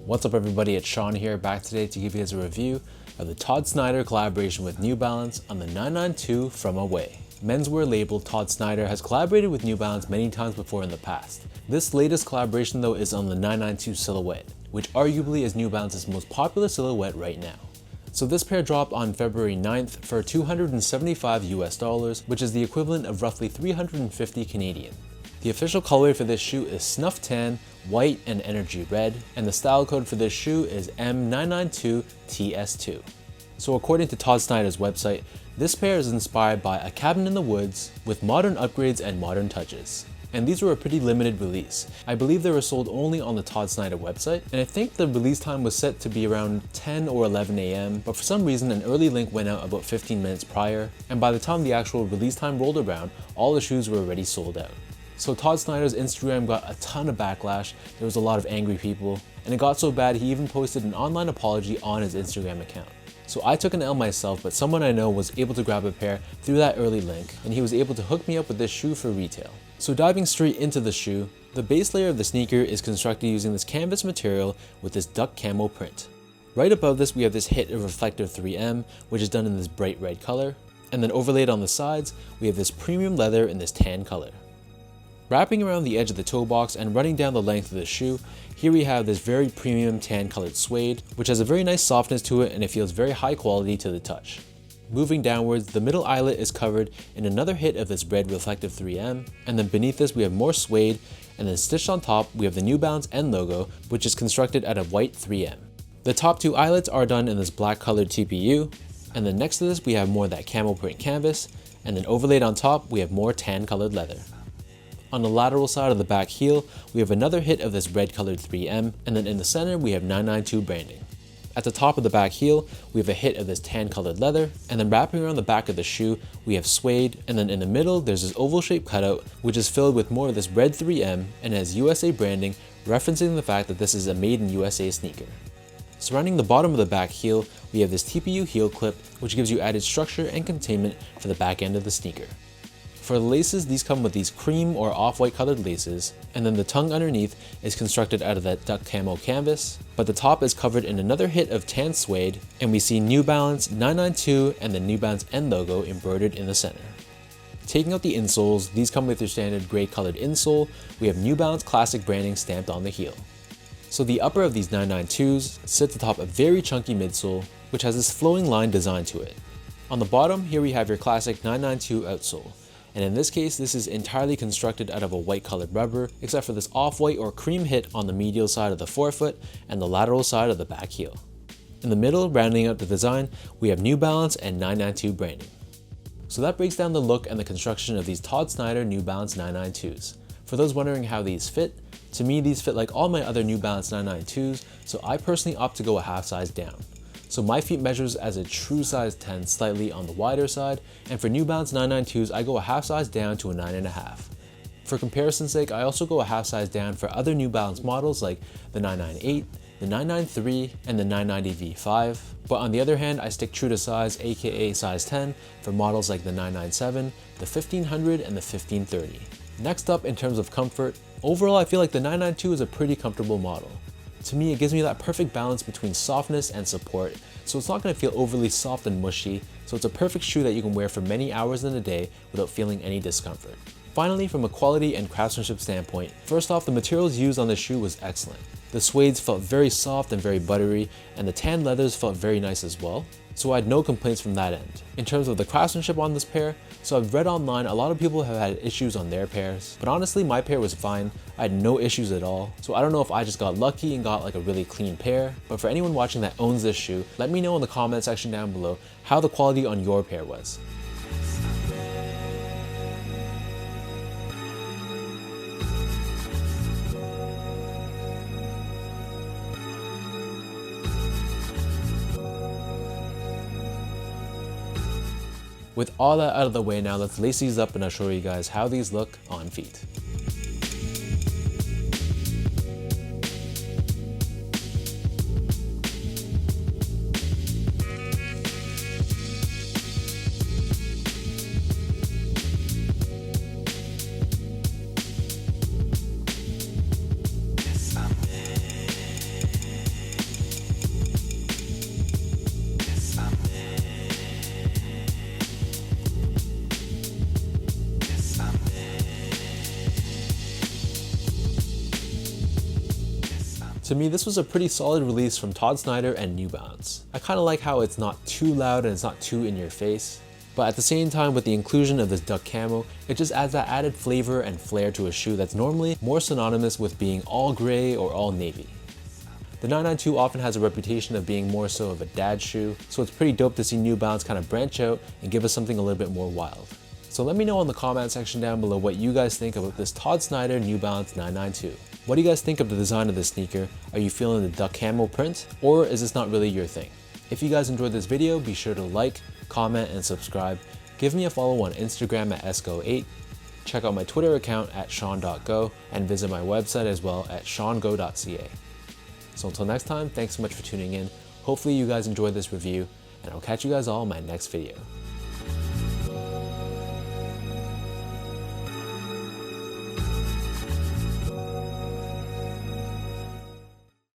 What's up everybody, it's Sean here, back today to give you guys a review of the Todd Snyder collaboration with New Balance on the 992 from Away. Menswear label Todd Snyder has collaborated with New Balance many times before in the past. This latest collaboration though is on the 992 silhouette, which arguably is New Balance's most popular silhouette right now. So this pair dropped on February 9th for $275 US, which is the equivalent of roughly 350 Canadian. The official colorway for this shoe is snuff tan, white, and energy red, and the style code for this shoe is M992TS2. So according to Todd Snyder's website, this pair is inspired by a cabin in the woods with modern upgrades and modern touches. And these were a pretty limited release. I believe they were sold only on the Todd Snyder website, and I think the release time was set to be around 10 or 11 AM, but for some reason an early link went out about 15 minutes prior, and by the time the actual release time rolled around, all the shoes were already sold out. So Todd Snyder's Instagram got a ton of backlash, there was a lot of angry people, and it got so bad he even posted an online apology on his Instagram account. So I took an L myself, but someone I know was able to grab a pair through that early link, and he was able to hook me up with this shoe for retail. So diving straight into the shoe, the base layer of the sneaker is constructed using this canvas material with this duck camo print. Right above this we have this hit of reflective 3M, which is done in this bright red color, and then overlaid on the sides we have this premium leather in this tan color. Wrapping around the edge of the toe box and running down the length of the shoe, here we have this very premium tan colored suede, which has a very nice softness to it and it feels very high quality to the touch. Moving downwards, the middle eyelet is covered in another hit of this red reflective 3M, and then beneath this we have more suede, and then stitched on top we have the New Balance N logo, which is constructed out of white 3M. The top two eyelets are done in this black colored TPU, and then next to this we have more of that camo print canvas, and then overlaid on top we have more tan colored leather. On the lateral side of the back heel, we have another hit of this red colored 3M, and then in the center we have 992 branding. At the top of the back heel, we have a hit of this tan colored leather, and then wrapping around the back of the shoe, we have suede, and then in the middle there's this oval shaped cutout which is filled with more of this red 3M and has USA branding, referencing the fact that this is a made in USA sneaker. Surrounding the bottom of the back heel, we have this TPU heel clip which gives you added structure and containment for the back end of the sneaker. For the laces, these come with these cream or off-white colored laces, and then the tongue underneath is constructed out of that duck camo canvas, but the top is covered in another hit of tan suede, and we see New Balance 992 and the New Balance N logo embroidered in the center. Taking out the insoles, these come with your standard gray colored insole. We have New Balance classic branding stamped on the heel. So the upper of these 992s sits atop a very chunky midsole, which has this flowing line design to it. On the bottom, here we have your classic 992 outsole. And in this case, this is entirely constructed out of a white colored rubber, except for this off-white or cream hit on the medial side of the forefoot and the lateral side of the back heel. In the middle, rounding out the design, we have New Balance and 992 branding. So that breaks down the look and the construction of these Todd Snyder New Balance 992s. For those wondering how these fit, to me these fit like all my other New Balance 992s, so I personally opt to go a half size down. So my feet measures as a true size 10, slightly on the wider side, and for New Balance 992s, I go a half size down to a 9.5. For comparison's sake, I also go a half size down for other New Balance models like the 998, the 993, and the 990 V5, but on the other hand, I stick true to size, aka size 10, for models like the 997, the 1500, and the 1530. Next up, in terms of comfort, overall I feel like the 992 is a pretty comfortable model. To me, it gives me that perfect balance between softness and support, so it's not going to feel overly soft and mushy, so it's a perfect shoe that you can wear for many hours in a day without feeling any discomfort. Finally, from a quality and craftsmanship standpoint, first off, the materials used on this shoe was excellent. The suedes felt very soft and very buttery, and the tan leathers felt very nice as well, so I had no complaints from that end. In terms of the craftsmanship on this pair, so I've read online a lot of people have had issues on their pairs, but honestly my pair was fine. I had no issues at all, so I don't know if I just got lucky and got like a really clean pair, but for anyone watching that owns this shoe, let me know in the comment section down below how the quality on your pair was. With all that out of the way now, let's lace these up and I'll show you guys how these look on feet. To me, this was a pretty solid release from Todd Snyder and New Balance. I kind of like how it's not too loud and it's not too in your face, but at the same time, with the inclusion of this duck camo, it just adds that added flavor and flair to a shoe that's normally more synonymous with being all gray or all navy. The 992 often has a reputation of being more so of a dad shoe, so it's pretty dope to see New Balance kind of branch out and give us something a little bit more wild. So let me know in the comment section down below what you guys think about this Todd Snyder New Balance 992. What do you guys think of the design of this sneaker? Are you feeling the duck camo print, or is this not really your thing? If you guys enjoyed this video, be sure to like, comment, and subscribe. Give me a follow on Instagram at sgo8. Check out my Twitter account at sean.go and visit my website as well at seango.ca. So until next time, thanks so much for tuning in. Hopefully you guys enjoyed this review, and I'll catch you guys all in my next video.